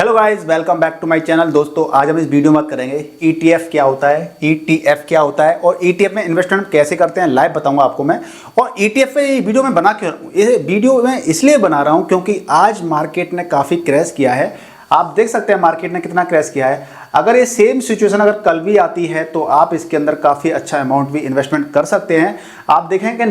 Hello guys, welcome back to my channel. दोस्तों, आज हम इस वीडियो में बात करेंगे ईटीएफ क्या होता है, ईटीएफ क्या होता है और ईटीएफ में इन्वेस्टमेंट कैसे करते हैं, लाइव बताऊंगा आपको मैं। और ईटीएफ पे ये वीडियो में बना क्यों, ये वीडियो मैं इसलिए बना रहा हूं क्योंकि आज मार्केट ने काफ़ी क्रैश किया है। आप देख सकते हैं मार्केट ने कितना क्रैश किया है। अगर ये सेम सिचुएशन अगर कल भी आती है तो आप इसके अंदर काफ़ी अच्छा अमाउंट भी इन्वेस्टमेंट कर सकते हैं। आप देखेंगे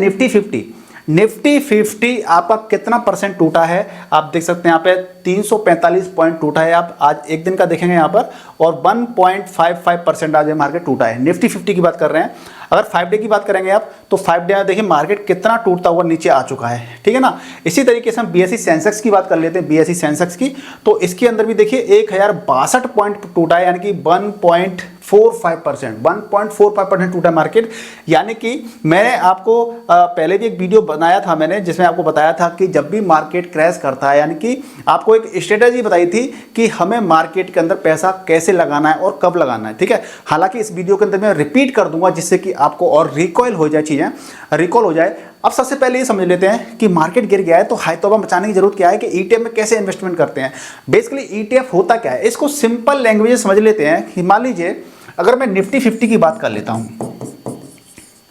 निफ्टी 50 आपका कितना परसेंट टूटा है। आप देख सकते हैं यहाँ पे 345 पॉइंट टूटा है। आप आज एक दिन का देखेंगे यहाँ पर, और 1.55% आज मार्केट टूटा है। निफ्टी 50 की बात कर रहे हैं। अगर 5 डे की बात करेंगे आप तो 5 डे देखिए मार्केट कितना टूटता हुआ नीचे आ चुका है, ठीक है ना। इसी तरीके से हम बीएसई सेंसेक्स की बात कर लेते हैं, बीएसई सेंसेक्स की, तो इसके अंदर भी देखिए 1062 पॉइंट टूटा है, यानी कि 1.45% टूटा मार्केट। यानी कि मैंने आपको पहले भी एक वीडियो बनाया था मैंने, जिसमें आपको बताया था कि जब भी मार्केट क्रैश करता है, यानी कि आपको एक स्ट्रेटेजी बताई थी कि हमें मार्केट के अंदर पैसा कैसे लगाना है और कब लगाना है, ठीक है। हालांकि इस वीडियो के अंदर मैं रिपीट कर दूंगा जिससे कि आपको और रिकॉइल हो जाए, चीज़ें रिकॉल हो जाए। अब सबसे पहले ये समझ लेते हैं कि मार्केट गिर गया है तो हाई तौबा मचाने की जरूरत क्या है, कि ईटीएफ में कैसे इन्वेस्टमेंट करते हैं। बेसिकली ईटीएफ होता क्या है, इसको सिंपल लैंग्वेज में समझ लेते हैं कि मान लीजिए अगर मैं निफ्टी 50 की बात कर लेता हूं,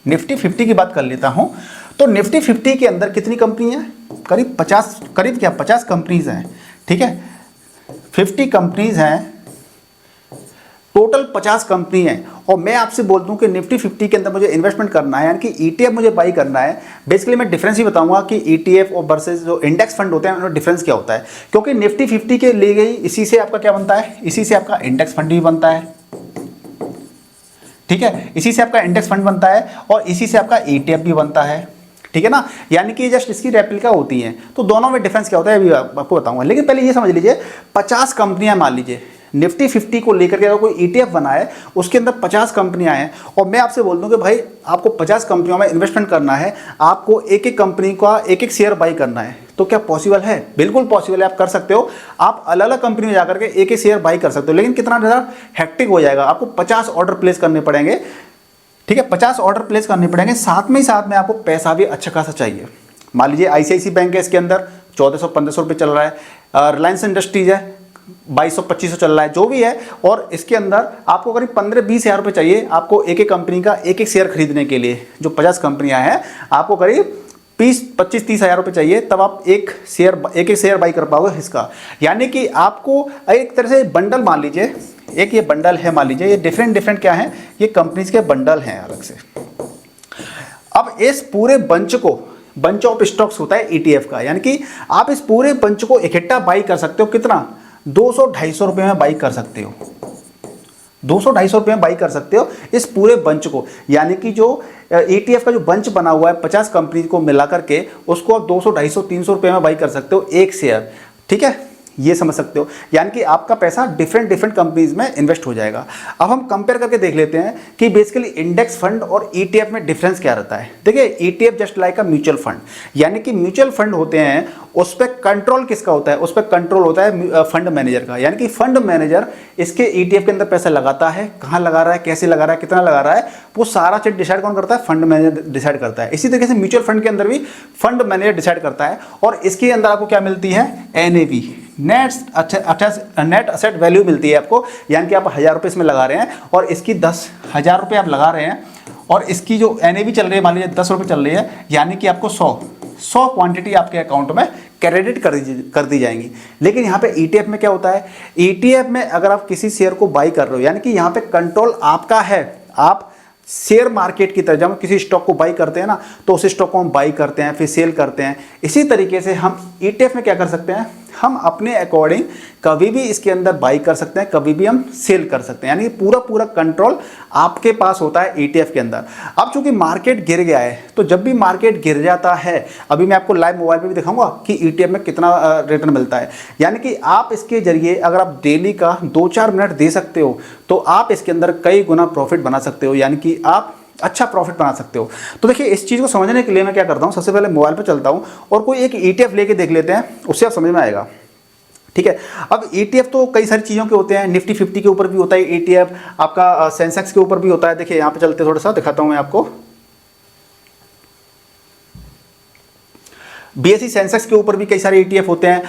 निफ्टी 50 की बात कर लेता हूं, तो निफ्टी 50 के अंदर कितनी कंपनी है, करीब 50 कंपनीज हैं, ठीक है। 50 कंपनीज हैं, टोटल 50 कंपनी है। और मैं आपसे बोल दूं कि निफ्टी 50 के अंदर मुझे इन्वेस्टमेंट करना है, यानी कि ईटीएफ मुझे बाई करना है। बेसिकली मैं डिफरेंस ही बताऊंगा कि ईटीएफ और वर्सेस जो इंडेक्स फंड होते हैं उनमें डिफरेंस क्या होता है। क्योंकि निफ्टी 50 के लिए गई, इसी से आपका क्या बनता है, इसी से आपका इंडेक्स फंड भी बनता है, ठीक है। इसी से आपका इंडेक्स फंड बनता है और इसी से आपका ईटीएफ भी बनता है, ठीक है ना। यानी कि जस्ट इसकी रेप्लिका होती हैं। तो दोनों में डिफरेंस क्या होता है अभी आपको बताऊंगा। लेकिन पहले ये समझ लीजिए 50 कंपनियां, मान लीजिए निफ्टी 50 को लेकर के अगर कोई ईटीएफ बना है, उसके अंदर 50 कंपनियां हैं, और मैं आपसे बोल दूं कि भाई आपको 50 कंपनियों में इन्वेस्टमेंट करना है, आपको एक एक कंपनी का एक एक शेयर बाई करना है, तो क्या पॉसिबल है? बिल्कुल पॉसिबल है, आप कर सकते हो। आप अलग अलग कंपनी में जाकर के एक एक शेयर बाई कर सकते हो। लेकिन कितना ज़्यादा हेक्टिक हो जाएगा, आपको 50 ऑर्डर प्लेस करने पड़ेंगे, ठीक है। 50 ऑर्डर प्लेस करने पड़ेंगे, साथ में आपको पैसा भी अच्छा खासा चाहिए। मान लीजिए आईसीआईसी बैंक है, इसके अंदर 1400-1500 रुपये चल रहा है। रिलायंस इंडस्ट्रीज है 2200-2500 चल रहा है, जो भी है। और इसके अंदर आपको करीब 15-20 हज़ार रुपये चाहिए आपको एक एक कंपनी का एक एक शेयर खरीदने के लिए। जो 50 कंपनियां हैं, आपको करीब 25-30 हज़ार रुपये चाहिए, तब आप एक एक शेयर बाई कर पाओगे इसका। यानी कि आपको एक तरह से बंडल, मान लीजिए एक ये बंडल है, मान लीजिए ये डिफरेंट क्या है, ये कंपनीज के बंडल हैं अलग से। अब इस पूरे बंच ऑफ स्टॉक्स होता है ईटीएफ का, यानी कि आप इस पूरे बंच को इकट्ठा बाई कर सकते हो। कितना? 200-250 रुपये में बाई कर सकते हो, 200-250 रुपये में बाई कर सकते हो इस पूरे बंच को। यानी कि जो ईटीएफ का जो बंच बना हुआ है 50 कंपनी को मिला करके, उसको आप 200-250-300 रुपये में बाई कर सकते हो एक शेयर, ठीक है। ये समझ सकते हो, यानी कि आपका पैसा डिफरेंट कंपनीज में इन्वेस्ट हो जाएगा। अब हम कंपेयर करके देख लेते हैं कि बेसिकली इंडेक्स फंड और ईटीएफ में डिफरेंस क्या रहता है। देखिए, ETF just like a mutual fund, यानी कि म्यूचुअल फंड होते हैं, उस पर कंट्रोल किसका होता है, उस पर कंट्रोल होता है फंड मैनेजर का। यानी कि फंड मैनेजर इसके ईटीएफ के अंदर पैसा लगाता है, कहाँ लगा रहा है, कैसे लगा रहा है, कितना लगा रहा है, वो सारा चीज डिसाइड कौन करता है? फंड मैनेजर डिसाइड करता है। इसी तरीके से म्यूचुअल फंड के अंदर भी फंड मैनेजर डिसाइड करता है। और इसके अंदर आपको क्या मिलती है? एनएवी, नेट असेट वैल्यू मिलती है आपको। यानी कि आप 1000 रुपये इसमें लगा रहे हैं और इसकी 10,000 रुपये आप लगा रहे हैं, और इसकी जो एनएवी चल रही है मान लीजिए 10 रुपये चल रही है, यानी कि आपको 100 क्वांटिटी आपके अकाउंट में क्रेडिट कर दी जाएंगी। लेकिन यहाँ पे ईटीएफ में क्या होता है, ईटीएफ में अगर आप किसी शेयर को बाई कर रहे हो, यानी कि यहाँ पे कंट्रोल आपका है। आप शेयर मार्केट की तरह जब हम किसी स्टॉक को बाई करते हैं ना, तो उस स्टॉक को हम बाई करते हैं, फिर सेल करते हैं। इसी तरीके से हम ईटीएफ में क्या कर सकते हैं, हम अपने अकॉर्डिंग कभी भी इसके अंदर बाई कर सकते हैं, कभी भी हम सेल कर सकते हैं। यानी पूरा कंट्रोल आपके पास होता है ईटीएफ के अंदर। अब चूंकि मार्केट गिर गया है, तो जब भी मार्केट गिर जाता है, अभी मैं आपको लाइव मोबाइल पे भी दिखाऊंगा कि ईटीएफ में कितना रिटर्न मिलता है। यानी कि आप इसके जरिए अगर आप डेली का 2-4 मिनट दे सकते हो, तो आप इसके अंदर कई गुना प्रॉफिट बना सकते हो, यानी कि आप अच्छा प्रॉफिट बना सकते हो। तो देखिए, इस चीज़ को समझने के लिए मैं क्या करता हूँ, सबसे पहले मोबाइल पे चलता हूँ और कोई एक ईटीएफ लेके देख लेते हैं, उससे आप समझ में आएगा, ठीक है। अब ईटीएफ तो कई सारी चीज़ों के होते हैं, निफ्टी 50 के ऊपर भी होता है ईटीएफ, आपका सेंसेक्स के ऊपर भी होता है। देखिए यहाँ पे चलते थोड़ा सा दिखाता हूँ मैं आपको। BSE सेंसेक्स के ऊपर भी कई सारे ETF होते हैं,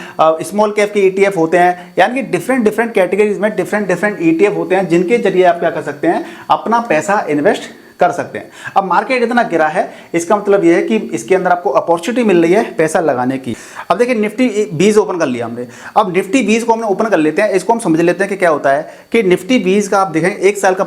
स्मॉल कैप के ETF होते हैं, यानी कि डिफरेंट डिफरेंट कैटेगरीज में डिफरेंट डिफरेंट ETF होते हैं जिनके जरिए आप क्या कर सकते हैं, अपना पैसा इन्वेस्ट कर सकते हैं। अब मार्केट इतना गिरा है, इसका मतलब यह है कि इसके अंदर आपको अपॉर्चुनिटी मिल रही है पैसा लगाने की। अब देखिए निफ्टी 20 ओपन कर लिया हमने, अब निफ्टी 20 को हमने ओपन कर लेते हैं, इसको हम समझ लेते हैं कि क्या होता है कि निफ्टी 20 का आप देखेंगे एक साल का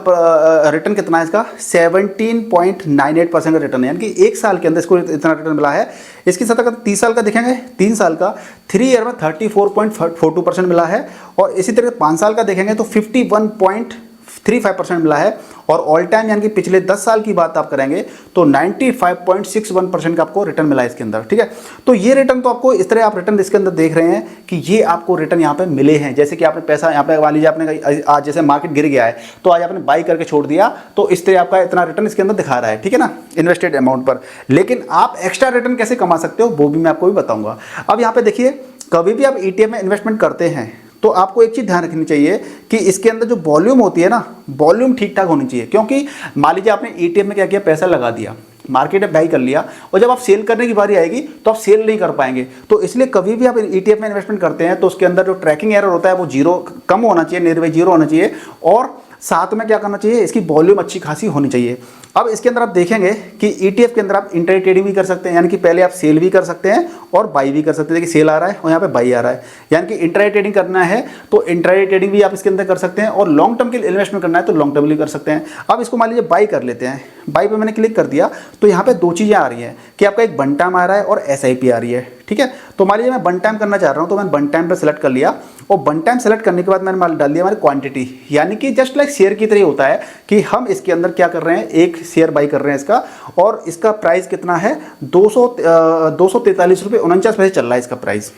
रिटर्न कितना है इसका, 17.98% का रिटर्न है, यानी कि एक साल के अंदर इसको इतना रिटर्न मिला है। इसके साथ अगर 30 साल का देखेंगे, 3 साल का 3 ईयर में 34.42% मिला है, और इसी तरह 5 साल का देखेंगे तो 51.35% मिला है, और ऑल टाइम यानी कि पिछले 10 साल की बात आप करेंगे तो 95.61% का आपको रिटर्न मिला है इसके अंदर। ठीक है, तो ये रिटर्न तो आपको इस तरह आप रिटर्न इसके अंदर देख रहे हैं कि ये आपको रिटर्न यहाँ पे मिले हैं। जैसे कि आपने पैसा यहाँ पे मान लीजिए आपने आज जैसे मार्केट गिर गया है तो आज आपने बाई करके छोड़ दिया, तो इस तरह आपका इतना रिटर्न इसके अंदर दिखा रहा है, ठीक है ना, इन्वेस्टेड अमाउंट पर। लेकिन आप एक्स्ट्रा रिटर्न कैसे कमा सकते हो वो भी मैं आपको भी बताऊंगा। अब यहाँ पे देखिए, कभी भी आप ETF में इन्वेस्टमेंट करते हैं तो आपको एक चीज़ ध्यान रखनी चाहिए कि इसके अंदर जो वॉल्यूम होती है ना, वॉल्यूम ठीक ठाक होनी चाहिए। क्योंकि मान लीजिए आपने ETF में क्या किया, पैसा लगा दिया, मार्केट में बाई कर लिया, और जब आप सेल करने की बारी आएगी तो आप सेल नहीं कर पाएंगे। तो इसलिए कभी भी आप ETF में इन्वेस्टमेंट करते हैं तो उसके अंदर जो ट्रैकिंग एरर होता है वो जीरो कम होना चाहिए, नियर बाई जीरो होना चाहिए, और साथ में क्या करना चाहिए, इसकी वॉल्यूम अच्छी खासी होनी चाहिए। अब इसके अंदर आप देखेंगे कि ETF के अंदर आप इंट्राडे ट्रेडिंग भी कर सकते हैं, यानी कि पहले आप सेल भी कर सकते हैं और बाई भी कर सकते हैं। देखिए सेल आ रहा है और यहाँ पे बाई आ रहा है, यानी कि इंट्राडे ट्रेडिंग करना है तो इंट्राडे ट्रेडिंग भी आप इसके अंदर कर सकते हैं, और लॉन्ग टर्म के लिए इन्वेस्टमेंट करना है तो लॉन्ग टर्म भी कर सकते हैं। अब इसको मान लीजिए बाई कर लेते हैं, बाई पे मैंने क्लिक कर दिया तो यहाँ पे दो चीज़ें आ रही हैं कि आपका एक वन टाइम आ रहा है और SIP आ रही है। ठीक है, तो मान लीजिए मैं वन टाइम करना चाह रहा हूँ तो मैंने वन टाइम पर सेलेक्ट कर लिया, और वन टाइम सेलेक्ट करने के बाद मैंने माल डाल दिया हमारी क्वांटिटी, यानी कि जस्ट लाइक शेयर की तरह होता है कि हम इसके अंदर क्या कर रहे हैं, एक शेयर बाई कर रहे हैं इसका, और इसका प्राइस कितना है 243 रुपये 49 पैसे चल रहा है इसका प्राइस।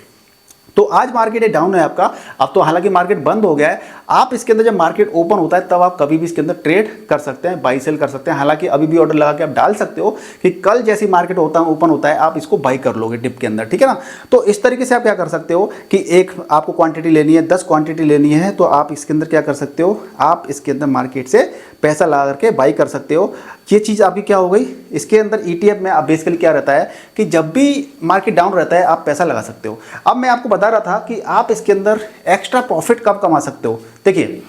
तो आज मार्केट डाउन है आपका, अब तो हालांकि मार्केट बंद हो गया है। आप इसके अंदर जब मार्केट ओपन होता है तब आप कभी भी इसके अंदर ट्रेड कर सकते हैं, बाई सेल कर सकते हैं। हालांकि अभी भी ऑर्डर लगा के आप डाल सकते हो कि कल जैसी मार्केट ओपन होता है आप इसको बाई कर लोगे डिप के अंदर, ठीक है ना। तो इस तरीके से आप क्या कर सकते हो कि एक आपको क्वांटिटी लेनी है, 10 क्वांटिटी लेनी है, तो आप इसके अंदर क्या कर सकते हो, आप इसके अंदर मार्केट से पैसा लगा करके बाई कर सकते हो। ये चीज़ आपकी क्या हो गई, इसके अंदर ETF में आप बेसिकली क्या रहता है कि जब भी मार्केट डाउन रहता है आप पैसा लगा सकते हो। अब मैं आपको बता रहा था कि आप इसके अंदर एक्स्ट्रा प्रॉफिट कब कमा सकते हो। देखिए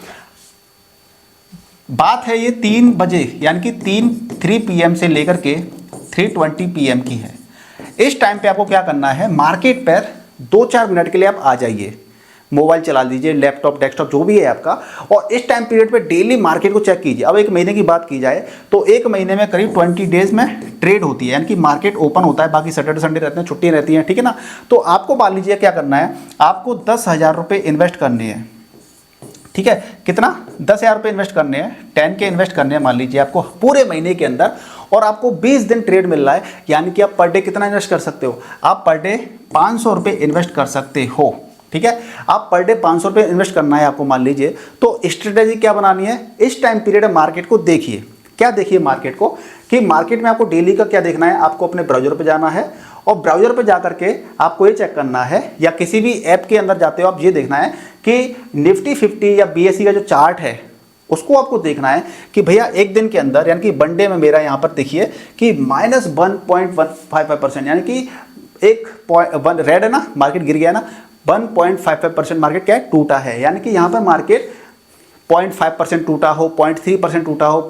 बात है ये 3 बजे यानी कि 3 PM से लेकर के 3:20 PM की है। इस टाइम पे आपको क्या करना है, मार्केट पर 2-4 मिनट के लिए आप आ जाइए, मोबाइल चला लीजिए, लैपटॉप डेस्कटॉप जो भी है आपका, और इस टाइम पीरियड पे डेली मार्केट को चेक कीजिए। अब एक महीने की बात की जाए तो एक महीने में करीब 20 डेज में ट्रेड होती है, यानी कि मार्केट ओपन होता है, बाकी सैटरडे संडे रहते हैं, छुट्टियाँ रहती हैं, ठीक है ना। तो आपको मान लीजिए क्या करना है, आपको 10,000 रुपये इन्वेस्ट करने हैं, ठीक है, कितना 10,000 रुपये इन्वेस्ट करने हैं, 10 के इन्वेस्ट करने हैं मान लीजिए आपको पूरे महीने के अंदर, और आपको 20 दिन ट्रेड मिल रहा है, यानी कि आप पर डे कितना इन्वेस्ट कर सकते हो, आप पर डे 500 रुपये इन्वेस्ट कर सकते हो। ठीक है, आप पर डे 500 रुपये इन्वेस्ट करना है आपको मान लीजिए। तो स्ट्रेटेजी क्या बनानी है, इस टाइम पीरियड मार्केट को देखिए, क्या देखिए मार्केट को, कि मार्केट में आपको डेली का क्या देखना है, आपको अपने ब्राउजर पे जाना है, और ब्राउजर पे जा करके आपको ये चेक करना है, या किसी भी ऐप के अंदर जाते हो आप ये देखना है कि निफ्टी 50 या BSE का जो चार्ट है उसको आपको देखना है कि भैया एक दिन के अंदर, यानी कि वन डे में मेरा यहाँ पर देखिए कि -1.155%, यानी कि रेड है ना, मार्केट गिर गया ना, 1.55% मार्केट क्या है, टूटा है, यानी कि यहाँ पर मार्केट 0.5% टूटा हो, 0.3% टूटा हो,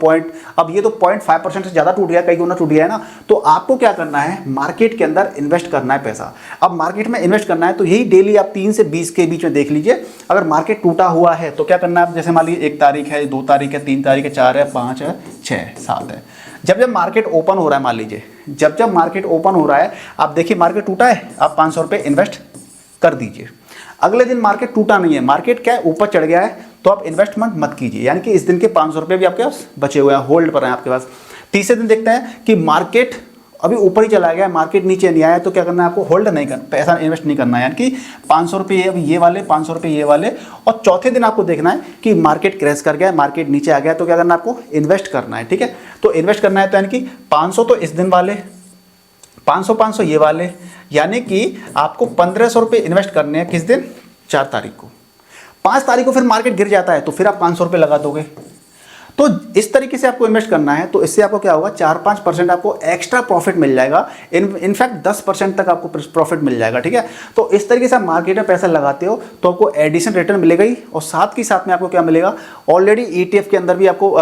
अब ये तो 0.5% से ज़्यादा टूट गया, कई गुना टूट गया है ना। तो आपको क्या करना है, मार्केट के अंदर इन्वेस्ट करना है पैसा। अब मार्केट में इन्वेस्ट करना है तो यही डेली आप 3 से 20 के बीच में देख लीजिए। अगर मार्केट टूटा हुआ है तो क्या करना है, जैसे मान लीजिए 1 तारीख है, 2 तारीख है, 3 तारीख है, 4 है, 5 है, 6, 7 है, जब मार्केट ओपन हो रहा है, मान लीजिए जब मार्केट ओपन हो रहा है, आप देखिए मार्केट टूटा है, आप 500 रुपये इन्वेस्ट कर दीजिए। अगले दिन मार्केट टूटा नहीं है, मार्केट क्या है, ऊपर चढ़ गया है, तो आप इन्वेस्टमेंट मत कीजिए, यानी कि इस दिन के 500 रुपये भी आपके पास बचे हुए हैं, होल्ड पर हैं आपके पास। तीसरे दिन देखते हैं कि मार्केट अभी ऊपर ही चला गया, मार्केट नीचे नहीं आया, तो क्या करना है आपको, होल्ड नहीं करना, पैसा इन्वेस्ट नहीं करना है, यानी कि 500 रुपये अभी ये वाले, 500 रुपये ये वाले। और चौथे दिन आपको देखना है कि मार्केट क्रैश कर गया, मार्केट नीचे आ गया, तो क्या करना है आपको, इन्वेस्ट करना है। ठीक है, तो इन्वेस्ट करना है तो यानी कि 500 तो इस दिन वाले, 500 ये वाले, यानी कि आपको 1500 रुपये इन्वेस्ट करने हैं, किस दिन, 4 तारीख को। 5 तारीख को फिर मार्केट गिर जाता है तो फिर आप 500 रुपये लगा दोगे। तो इस तरीके से आपको इन्वेस्ट करना है, तो इससे आपको क्या होगा, 4-5% आपको एक्स्ट्रा प्रॉफिट मिल जाएगा, इनफैक्ट 10% तक आपको प्रॉफिट मिल जाएगा, ठीक है। तो इस तरीके से आप मार्केट में पैसा लगाते हो तो आपको एडिशनल रिटर्न मिलेगा ही, और साथ के साथ में आपको क्या मिलेगा, ऑलरेडी ETF के अंदर भी आपको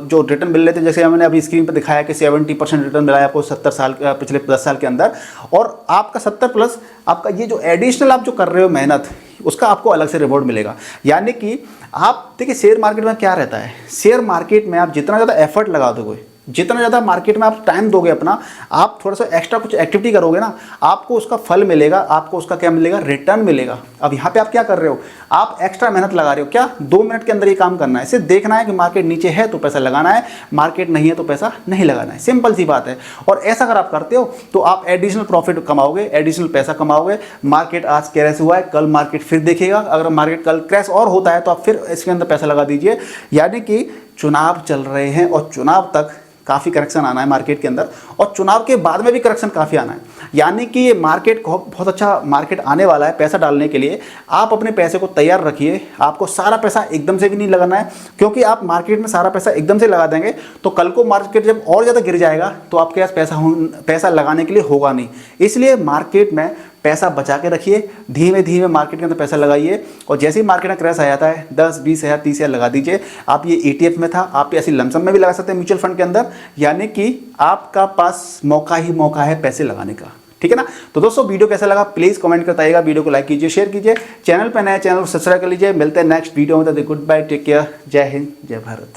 जो रिटर्न मिल रहे थे, जैसे मैंने अभी स्क्रीन पर दिखाया कि 70% रिटर्न मिला है आपको 70 साल पिछले 10 साल के अंदर, और आपका 70 प्लस आपका ये जो एडिशनल आप जो कर रहे हो मेहनत, उसका आपको अलग से रिवॉर्ड मिलेगा। यानी कि आप देखिए शेयर मार्केट में क्या रहता है, शेयर मार्केट में आप जितना ज़्यादा एफर्ट लगा दोगे, जितना ज़्यादा मार्केट में आप टाइम दोगे अपना, आप थोड़ा सा एक्स्ट्रा कुछ एक्टिविटी करोगे ना, आपको उसका फल मिलेगा, आपको उसका क्या मिलेगा, रिटर्न मिलेगा। अब यहाँ पे आप क्या कर रहे हो, आप एक्स्ट्रा मेहनत लगा रहे हो, क्या 2 मिनट के अंदर ये काम करना है, सिर्फ देखना है कि मार्केट नीचे है तो पैसा लगाना है, मार्केट नहीं है तो पैसा नहीं लगाना है, सिंपल सी बात है। और ऐसा अगर आप करते हो तो आप एडिशनल प्रॉफिट कमाओगे, एडिशनल पैसा कमाओगे। मार्केट आज क्रैश हुआ है, कल मार्केट फिर देखेगा, अगर मार्केट कल क्रैश और होता है तो आप फिर इसके अंदर पैसा लगा दीजिए। यानी कि चुनाव चल रहे हैं और चुनाव तक काफ़ी करेक्शन आना है मार्केट के अंदर, और चुनाव के बाद में भी करेक्शन काफ़ी आना है। यानी कि ये मार्केट बहुत अच्छा मार्केट आने वाला है पैसा डालने के लिए। आप अपने पैसे को तैयार रखिए, आपको सारा पैसा एकदम से भी नहीं लगाना है, क्योंकि आप मार्केट में सारा पैसा एकदम से लगा देंगे तो कल को मार्केट जब और ज़्यादा गिर जाएगा तो आपके पास पैसा लगाने के लिए होगा नहीं। इसलिए मार्केट में पैसा बचा के रखिए, धीमे धीमे मार्केट के अंदर पैसा लगाइए, और जैसे ही मार्केट में क्रैश आ जाता है 10, 20 हज़ार, 30 हज़ार लगा दीजिए। आप ये ETF में था, आप ऐसी लमसम में भी लगा सकते हैं म्यूचुअल फंड के अंदर, यानी कि आपका पास मौका ही मौका है पैसे लगाने का, ठीक है ना। तो दोस्तों वीडियो कैसा लगा प्लीज़ कमेंट करते आइएगा, वीडियो को लाइक कीजिए, शेयर कीजिए, चैनल पर नए चैनल को सब्सक्राइब कर लीजिए। मिलते हैं नेक्स्ट वीडियो में, तो गुड बाय, टेक केयर, जय हिंद, जय भारत।